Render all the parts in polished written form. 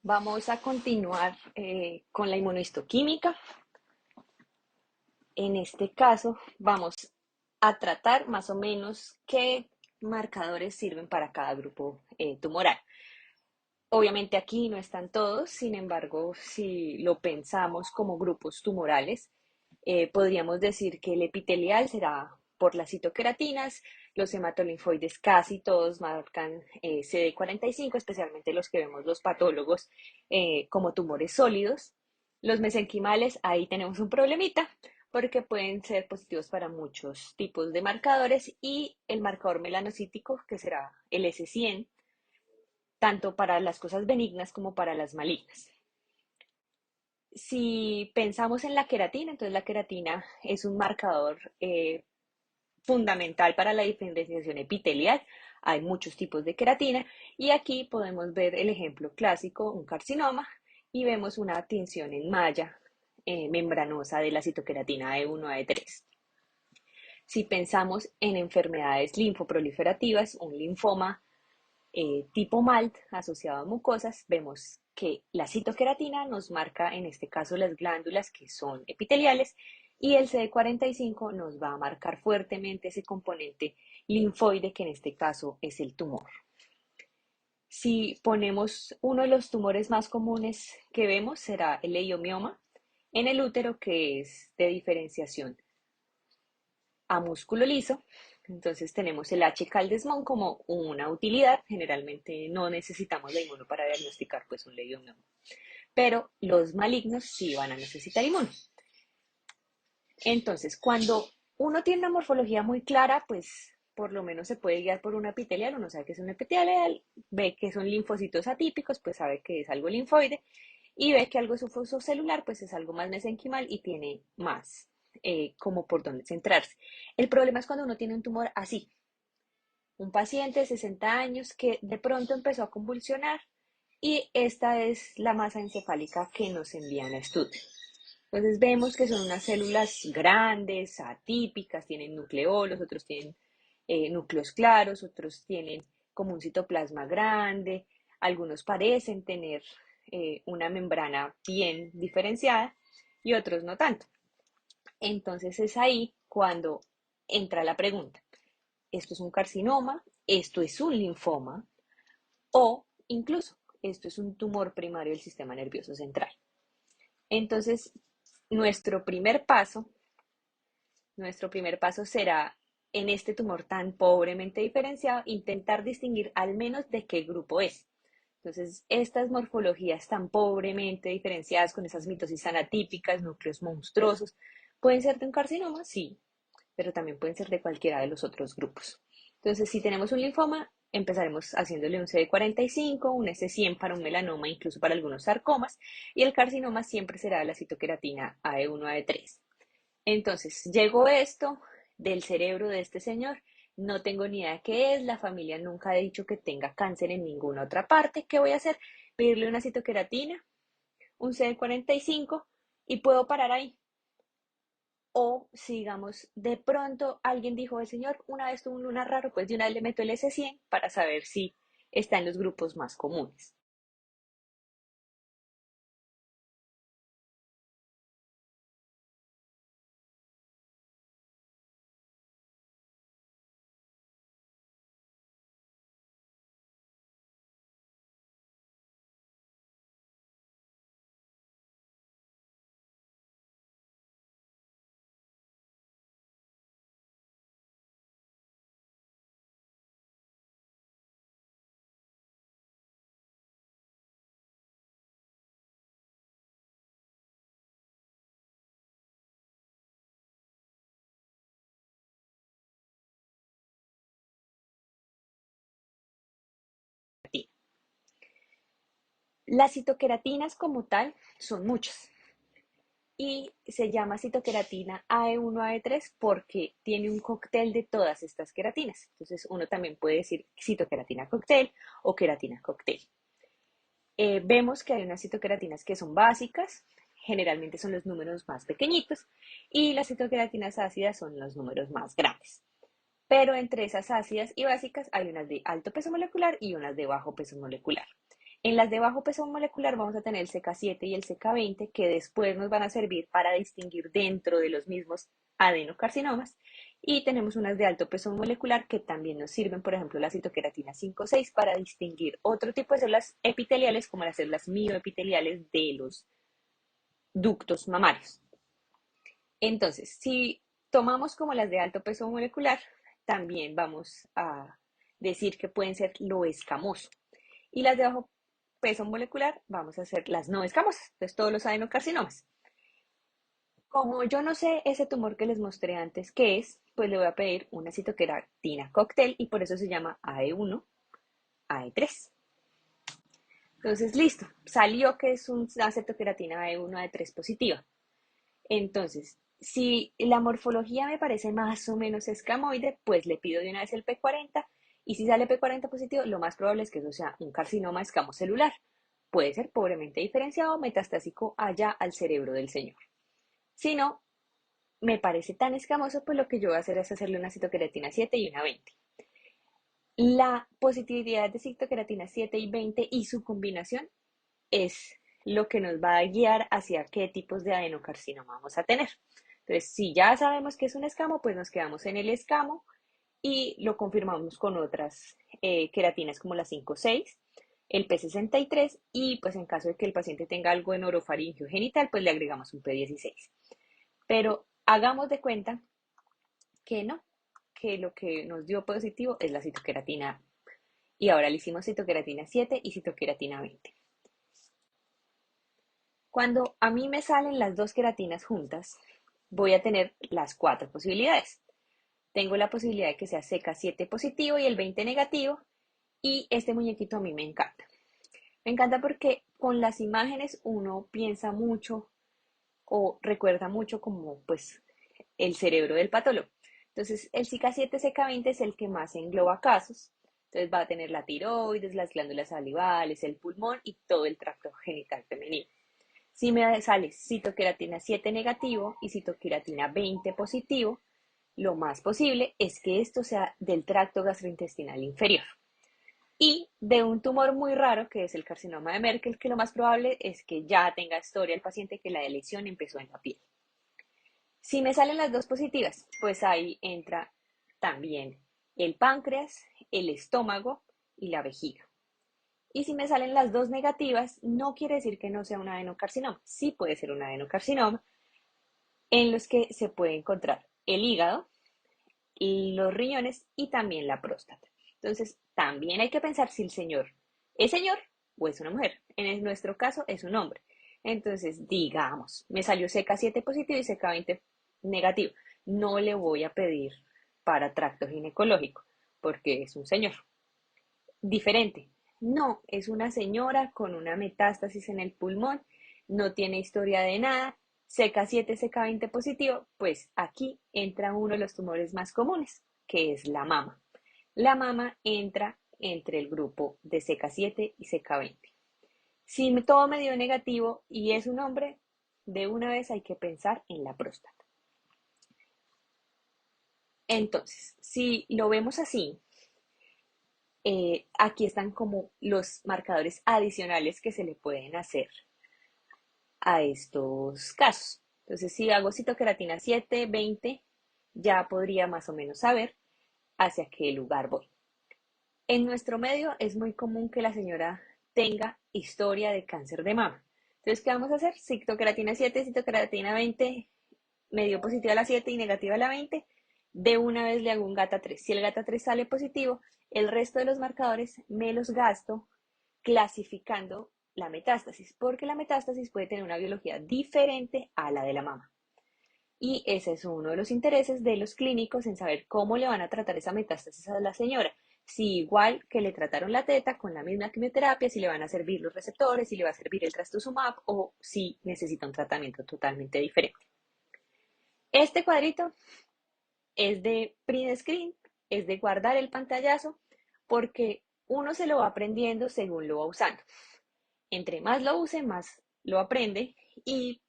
Vamos a continuar con la inmunohistoquímica. En este caso, vamos a tratar más o menos qué marcadores sirven para cada grupo tumoral. Obviamente aquí no están todos, sin embargo, si lo pensamos como grupos tumorales, podríamos decir que el epitelial será por las citoqueratinas, los hematolinfoides casi todos marcan CD45, especialmente los que vemos los patólogos como tumores sólidos. Los mesenquimales, ahí tenemos un problemita porque pueden ser positivos para muchos tipos de marcadores y el marcador melanocítico, que será el S100, tanto para las cosas benignas como para las malignas. Si pensamos en la queratina, entonces la queratina es un marcador fundamental para la diferenciación epitelial. Hay muchos tipos de queratina y aquí podemos ver el ejemplo clásico, un carcinoma, y vemos una tinción en malla membranosa de la citoqueratina E1 a E3. Si pensamos en enfermedades linfoproliferativas, un linfoma tipo MALT asociado a mucosas, vemos que la citoqueratina nos marca en este caso las glándulas que son epiteliales y el CD45 nos va a marcar fuertemente ese componente linfoide que en este caso es el tumor. Si ponemos uno de los tumores más comunes que vemos será el leiomioma en el útero, que es de diferenciación a músculo liso. Entonces tenemos el H. Caldesmón como una utilidad. Generalmente no necesitamos la inmuno para diagnosticar pues un leiomioma. Pero los malignos sí van a necesitar inmuno. Entonces, cuando uno tiene una morfología muy clara, pues por lo menos se puede guiar por un epitelial. Uno sabe que es un epitelial, ve que son linfocitos atípicos, pues sabe que es algo linfoide, y ve que algo es uso celular, pues es algo más mesenquimal y tiene más como por dónde centrarse. El problema es cuando uno tiene un tumor así, un paciente de 60 años que de pronto empezó a convulsionar y esta es la masa encefálica que nos envían a estudio. Entonces vemos que son unas células grandes, atípicas, tienen nucleolos, otros tienen núcleos claros, otros tienen como un citoplasma grande, algunos parecen tener una membrana bien diferenciada y otros no tanto. Entonces es ahí cuando entra la pregunta, ¿esto es un carcinoma? ¿Esto es un linfoma? O incluso, ¿esto es un tumor primario del sistema nervioso central? Entonces, nuestro primer paso, nuestro primer paso será en este tumor tan pobremente diferenciado, intentar distinguir al menos de qué grupo es. Entonces, estas morfologías tan pobremente diferenciadas con esas mitosis tan atípicas, núcleos monstruosos, ¿pueden ser de un carcinoma? Sí, pero también pueden ser de cualquiera de los otros grupos. Entonces, si tenemos un linfoma, empezaremos haciéndole un CD45, un S100 para un melanoma, incluso para algunos sarcomas, y el carcinoma siempre será la citoqueratina AE1, AE3. Entonces, llegó esto del cerebro de este señor, no tengo ni idea qué es, la familia nunca ha dicho que tenga cáncer en ninguna otra parte, ¿qué voy a hacer? Pedirle una citoqueratina, un CD45 y puedo parar ahí. O si, digamos, de pronto alguien dijo, el señor una vez tuvo un lunar raro, pues de una vez le meto el S100 para saber si está en los grupos más comunes. Las citoqueratinas como tal son muchas y se llama citoqueratina AE1, AE3 porque tiene un cóctel de todas estas queratinas. Entonces uno también puede decir citoqueratina cóctel o queratina cóctel. Vemos que hay unas citoqueratinas que son básicas, generalmente son los números más pequeñitos, y las citoqueratinas ácidas son los números más grandes. Pero entre esas ácidas y básicas hay unas de alto peso molecular y unas de bajo peso molecular. En las de bajo peso molecular vamos a tener el CK7 y el CK20 que después nos van a servir para distinguir dentro de los mismos adenocarcinomas. Y tenemos unas de alto peso molecular que también nos sirven, por ejemplo, la citoqueratina 5,6 para distinguir otro tipo de células epiteliales como las células mioepiteliales de los ductos mamarios. Entonces, si tomamos como las de alto peso molecular, también vamos a decir que pueden ser lo escamoso. Y las de bajo peso molecular, vamos a hacer las no escamosas, entonces todos los adenocarcinomas. Como yo no sé ese tumor que les mostré antes qué es, pues le voy a pedir una citoqueratina cóctel y por eso se llama AE1, AE3. Entonces, listo, salió que es una citoqueratina AE1, AE3 positiva. Entonces, si la morfología me parece más o menos escamoide, pues le pido de una vez el P40 y si sale P40 positivo, lo más probable es que eso sea un carcinoma escamocelular. Puede ser pobremente diferenciado metastásico allá al cerebro del señor. Si no, me parece tan escamoso, pues lo que yo voy a hacer es hacerle una citoqueratina 7 y una 20. La positividad de citoqueratina 7 y 20 y su combinación es lo que nos va a guiar hacia qué tipos de adenocarcinoma vamos a tener. Entonces, si ya sabemos que es un escamo, pues nos quedamos en el escamo y lo confirmamos con otras queratinas como la 5,6, el P63 y pues en caso de que el paciente tenga algo en orofaringio genital, pues le agregamos un P16. Pero hagamos de cuenta que no, que lo que nos dio positivo es la citoqueratina y ahora le hicimos citoqueratina 7 y citoqueratina 20. Cuando a mí me salen las dos queratinas juntas, voy a tener las cuatro posibilidades. Tengo la posibilidad de que sea CK7 positivo y el 20 negativo, y este muñequito a mí me encanta. Me encanta porque con las imágenes uno piensa mucho o recuerda mucho como pues el cerebro del patólogo. Entonces el CK7 CK20 es el que más engloba casos. Entonces va a tener la tiroides, las glándulas salivales, el pulmón y todo el tracto genital femenino. Si me sale citoqueratina 7 negativo y citoqueratina 20 positivo, lo más posible es que esto sea del tracto gastrointestinal inferior y de un tumor muy raro que es el carcinoma de Merkel, que lo más probable es que ya tenga historia el paciente que la lesión empezó en la piel. Si me salen las dos positivas, pues ahí entra también el páncreas, el estómago y la vejiga. Y si me salen las dos negativas, no quiere decir que no sea un adenocarcinoma. Sí puede ser un adenocarcinoma en los que se puede encontrar el hígado, los riñones y también la próstata. Entonces, también hay que pensar si el señor es señor o es una mujer. En nuestro caso es un hombre. Entonces, digamos, me salió CK7 positivo y CK20 negativo. No le voy a pedir para tracto ginecológico porque es un señor. Diferente. No, es una señora con una metástasis en el pulmón, no tiene historia de nada, CK7, CK20 positivo, pues aquí entra uno de los tumores más comunes, que es la mama. La mama entra entre el grupo de CK7 y CK20. Si todo me dio negativo y es un hombre, de una vez hay que pensar en la próstata. Entonces, si lo vemos así, aquí están como los marcadores adicionales que se le pueden hacer a estos casos. Entonces, si hago citoqueratina 7, 20, ya podría más o menos saber hacia qué lugar voy. En nuestro medio es muy común que la señora tenga historia de cáncer de mama. Entonces, ¿qué vamos a hacer? Citoqueratina 7, citoqueratina 20, medio positiva a la 7 y negativa a la 20. De una vez le hago un GATA3. Si el GATA3 sale positivo, el resto de los marcadores me los gasto clasificando la metástasis, porque la metástasis puede tener una biología diferente a la de la mama. Y ese es uno de los intereses de los clínicos en saber cómo le van a tratar esa metástasis a la señora. Si igual que le trataron la teta con la misma quimioterapia, si le van a servir los receptores, si le va a servir el trastuzumab o si necesita un tratamiento totalmente diferente. Este cuadrito es de print screen, es de guardar el pantallazo, porque uno se lo va aprendiendo según lo va usando. Entre más lo use, más lo aprende y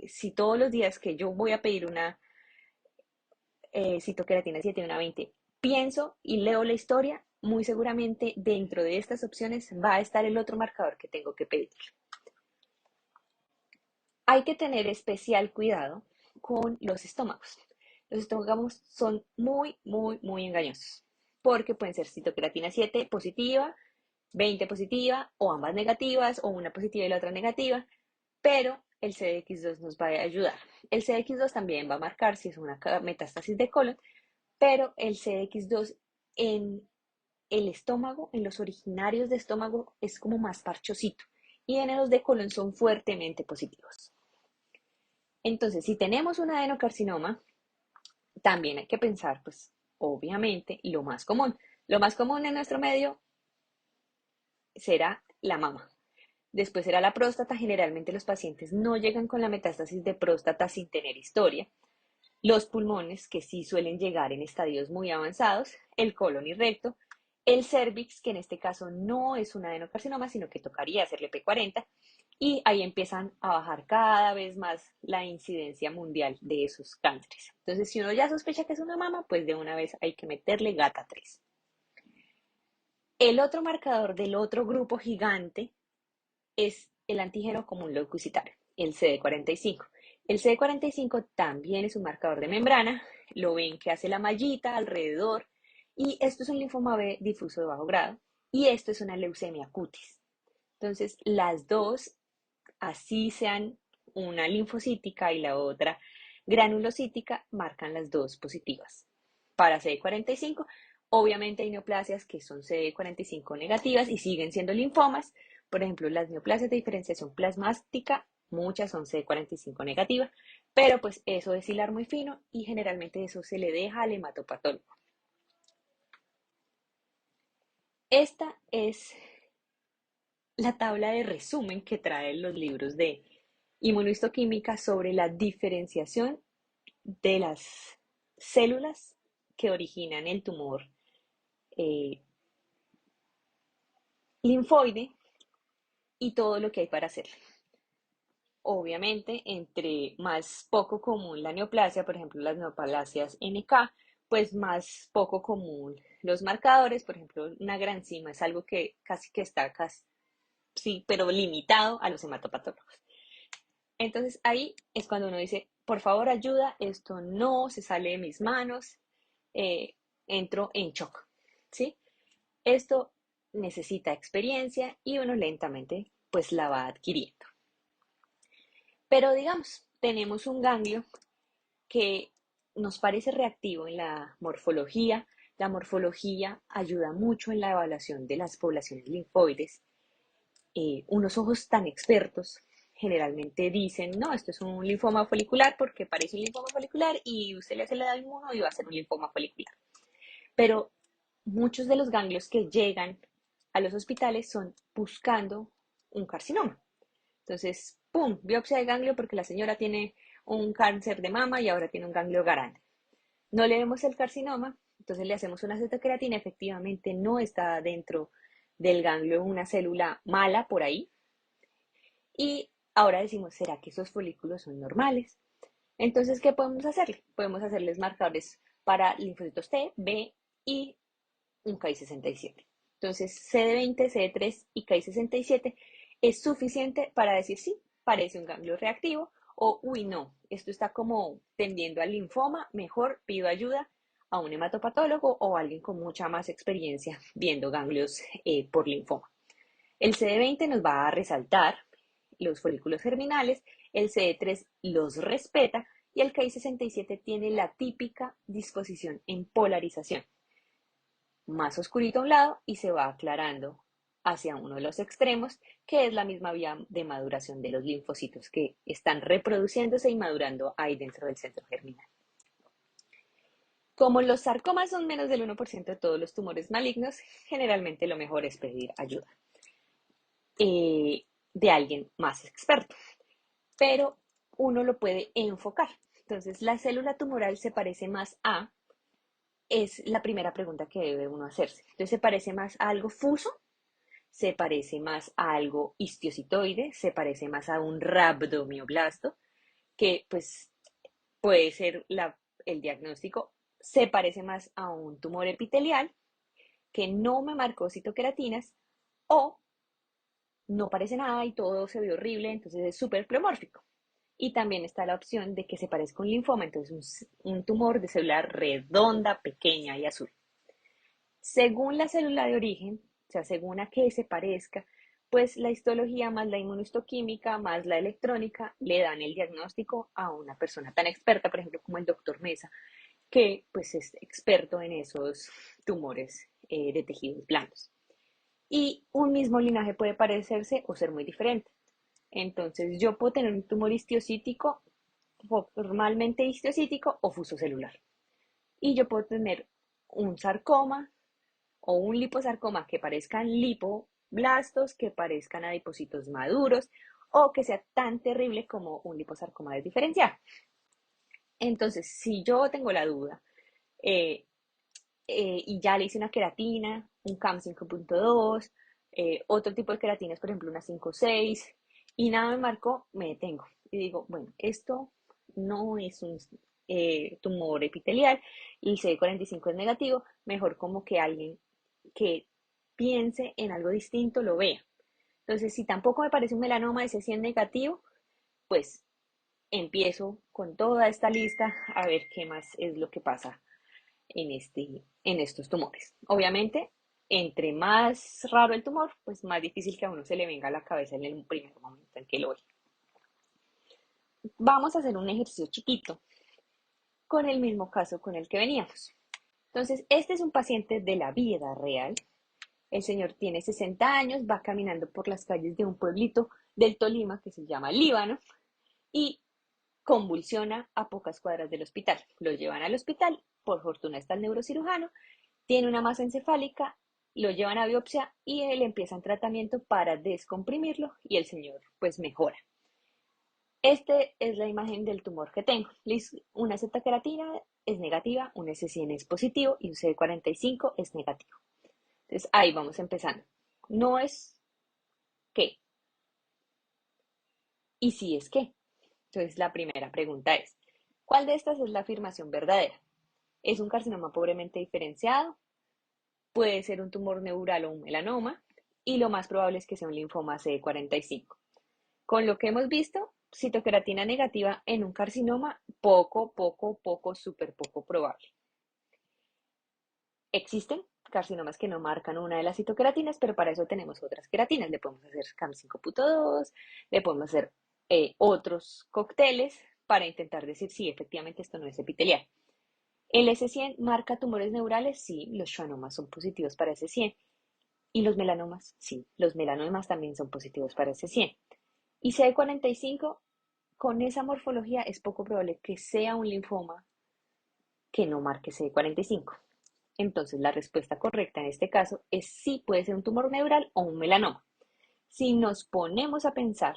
si todos los días que yo voy a pedir una citoqueratina 7 y una 20, pienso y leo la historia, muy seguramente dentro de estas opciones va a estar el otro marcador que tengo que pedir. Hay que tener especial cuidado con los estómagos. Los estómagos son muy engañosos porque pueden ser citocreatina 7 positiva, 20 positiva o ambas negativas o una positiva y la otra negativa, pero el CDX2 nos va a ayudar. El CDX2 también va a marcar si es una metástasis de colon, pero el CDX2 en el estómago, en los originarios de estómago, es como más parchosito y en los de colon son fuertemente positivos. Entonces, si tenemos un adenocarcinoma, también hay que pensar, pues, obviamente, lo más común. Lo más común en nuestro medio será la mama. Después será la próstata. Generalmente los pacientes no llegan con la metástasis de próstata sin tener historia. Los pulmones, que sí suelen llegar en estadios muy avanzados, el colon y recto, el cervix, que en este caso no es un adenocarcinoma, sino que tocaría hacerle P40, y ahí empiezan a bajar cada vez más la incidencia mundial de esos cánceres. Entonces, si uno ya sospecha que es una mama, pues de una vez hay que meterle gata 3. El otro marcador del otro grupo gigante es el antígeno común leucocitario, el CD45. El CD45 también es un marcador de membrana, lo ven que hace la mallita alrededor, y esto es un linfoma B difuso de bajo grado, y esto es una leucemia cutis. Entonces, las dos, así sean una linfocítica y la otra granulocítica, marcan las dos positivas. Para CD45, obviamente hay neoplasias que son CD45 negativas y siguen siendo linfomas. Por ejemplo, las neoplasias de diferenciación plasmática, muchas son CD45 negativas, pero pues eso es hilar muy fino y generalmente eso se le deja al hematopatólogo. Esta es la tabla de resumen que traen los libros de inmunohistoquímica sobre la diferenciación de las células que originan el tumor eh, linfoide y todo lo que hay para hacerlo. Obviamente, entre más poco común la neoplasia, por ejemplo, las neoplasias NK, pues más poco común los marcadores, por ejemplo, una granzima es algo que casi que está casi, sí, pero limitado a los hematopatólogos. Entonces ahí es cuando uno dice, por favor ayuda, esto no se sale de mis manos, eh, entro en shock, ¿sí? Esto necesita experiencia y uno lentamente pues la va adquiriendo. Pero digamos, tenemos un ganglio que nos parece reactivo en la morfología. La morfología ayuda mucho en la evaluación de las poblaciones linfoides. Unos ojos tan expertos generalmente dicen, no, esto es un linfoma folicular porque parece un linfoma folicular y usted le hace la inmuno y va a ser un linfoma folicular. Pero muchos de los ganglios que llegan a los hospitales son buscando un carcinoma. Entonces, ¡pum!, biopsia de ganglio porque la señora tiene un cáncer de mama y ahora tiene un ganglio grande. No le vemos el carcinoma, entonces le hacemos una cetocreatina, efectivamente no está dentro del ganglio una célula mala por ahí. Y ahora decimos, ¿será que esos folículos son normales? Entonces, ¿qué podemos hacerle? Podemos hacerles marcadores para linfocitos T, B y un KI67. Entonces, CD20, CD3 y KI67 es suficiente para decir sí, parece un ganglio reactivo o uy, no, esto está como tendiendo al linfoma, mejor pido ayuda a un hematopatólogo o a alguien con mucha más experiencia viendo ganglios por linfoma. El CD20 nos va a resaltar los folículos germinales, el CD3 los respeta y el KI67 tiene la típica disposición en polarización, más oscurito a un lado y se va aclarando hacia uno de los extremos, que es la misma vía de maduración de los linfocitos que están reproduciéndose y madurando ahí dentro del centro germinal. Como los sarcomas son menos del 1% de todos los tumores malignos, generalmente lo mejor es pedir ayuda de alguien más experto, pero uno lo puede enfocar. Entonces, la célula tumoral se parece más a, es la primera pregunta que debe uno hacerse. Entonces, se parece más a algo fuso, se parece más a algo histiocitoide, se parece más a un rhabdomioblasto, que pues puede ser el diagnóstico, se parece más a un tumor epitelial, que no me marcó citoqueratinas o no parece nada y todo se ve horrible, entonces es súper pleomórfico. Y también está la opción de que se parezca a un linfoma, entonces un tumor de célula redonda, pequeña y azul. Según la célula de origen, o sea, según a qué se parezca, pues la histología más la inmunohistoquímica más la electrónica le dan el diagnóstico a una persona tan experta, por ejemplo, como el doctor Mesa, que pues es experto en esos tumores de tejidos blandos. Y un mismo linaje puede parecerse o ser muy diferente. Entonces, yo puedo tener un tumor histiocítico, formalmente histiocítico o fusocelular. Y yo puedo tener un sarcoma o un liposarcoma que parezcan lipoblastos, que parezcan adipocitos maduros o que sea tan terrible como un liposarcoma desdiferenciado. Entonces, si yo tengo la duda eh, y ya le hice una queratina, un CAM 5.2, otro tipo de queratinas, por ejemplo, una 5.6, y nada me marcó, me detengo y digo, bueno, esto no es un tumor epitelial, y CD45 es negativo, mejor como que alguien que piense en algo distinto lo vea. Entonces, si tampoco me parece un melanoma ese 100 negativo, pues empiezo con toda esta lista a ver qué más es lo que pasa en estos tumores. Obviamente, entre más raro el tumor, pues más difícil que a uno se le venga a la cabeza en el primer momento en que lo ve. Vamos a hacer un ejercicio chiquito con el mismo caso con el que veníamos. Entonces, este es un paciente de la vida real. El señor tiene 60 años, va caminando por las calles de un pueblito del Tolima que se llama Líbano y convulsiona a pocas cuadras del hospital. Lo llevan al hospital, por fortuna está el neurocirujano, tiene una masa encefálica, lo llevan a biopsia y él empieza un tratamiento para descomprimirlo y el señor pues mejora. Esta es la imagen del tumor que tengo. Una zeta-queratina es negativa, un S100 es positivo y un CD45 es negativo. Entonces ahí vamos empezando. No es qué y sí es qué. Entonces la primera pregunta es, ¿cuál de estas es la afirmación verdadera? ¿Es un carcinoma pobremente diferenciado? Puede ser un tumor neural o un melanoma, y lo más probable es que sea un linfoma CD45. Con lo que hemos visto, citoqueratina negativa en un carcinoma, súper poco probable. Existen carcinomas que no marcan una de las citoqueratinas, pero para eso tenemos otras queratinas. Le podemos hacer CAM5.2, le podemos hacer otros cócteles para intentar decir si efectivamente esto no es epitelial. ¿El S100 marca tumores neurales? Sí, los schwannomas son positivos para S100. ¿Y los melanomas? Sí, los melanomas también son positivos para S100. Y CD45, con esa morfología es poco probable que sea un linfoma que no marque CD45. Entonces, la respuesta correcta en este caso es sí, puede ser un tumor neural o un melanoma. Si nos ponemos a pensar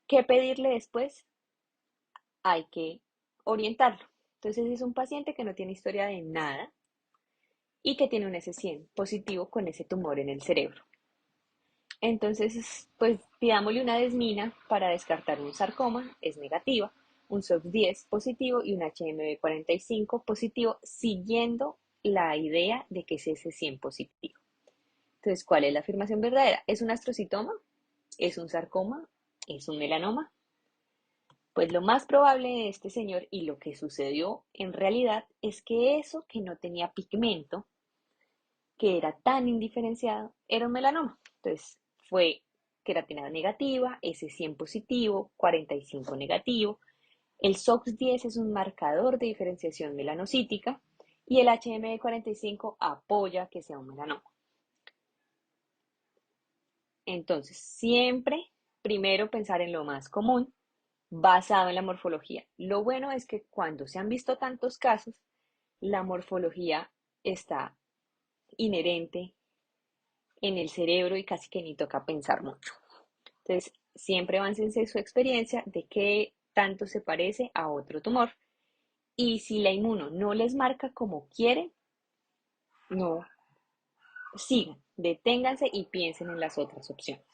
qué pedirle después, hay que orientarlo. Entonces, es un paciente que no tiene historia de nada y que tiene un S100 positivo con ese tumor en el cerebro. Entonces, pues pidámosle una desmina para descartar un sarcoma, es negativa, un SOX10 positivo y un HMB45 positivo, siguiendo la idea de que es ese 100 positivo. Entonces, ¿cuál es la afirmación verdadera? ¿Es un astrocitoma? ¿Es un sarcoma? ¿Es un melanoma? Pues lo más probable de este señor y lo que sucedió en realidad es que eso que no tenía pigmento, que era tan indiferenciado, era un melanoma. Entonces, fue queratina negativa, S100 positivo, 45 negativo. El SOX10 es un marcador de diferenciación melanocítica y el HM45 apoya que sea un melanoma. Entonces, siempre primero pensar en lo más común basado en la morfología. Lo bueno es que cuando se han visto tantos casos, la morfología está inherente en el cerebro y casi que ni toca pensar mucho. Entonces, siempre aváncense su experiencia de qué tanto se parece a otro tumor. Y si la inmuno no les marca como quieren, no sigan, deténganse y piensen en las otras opciones.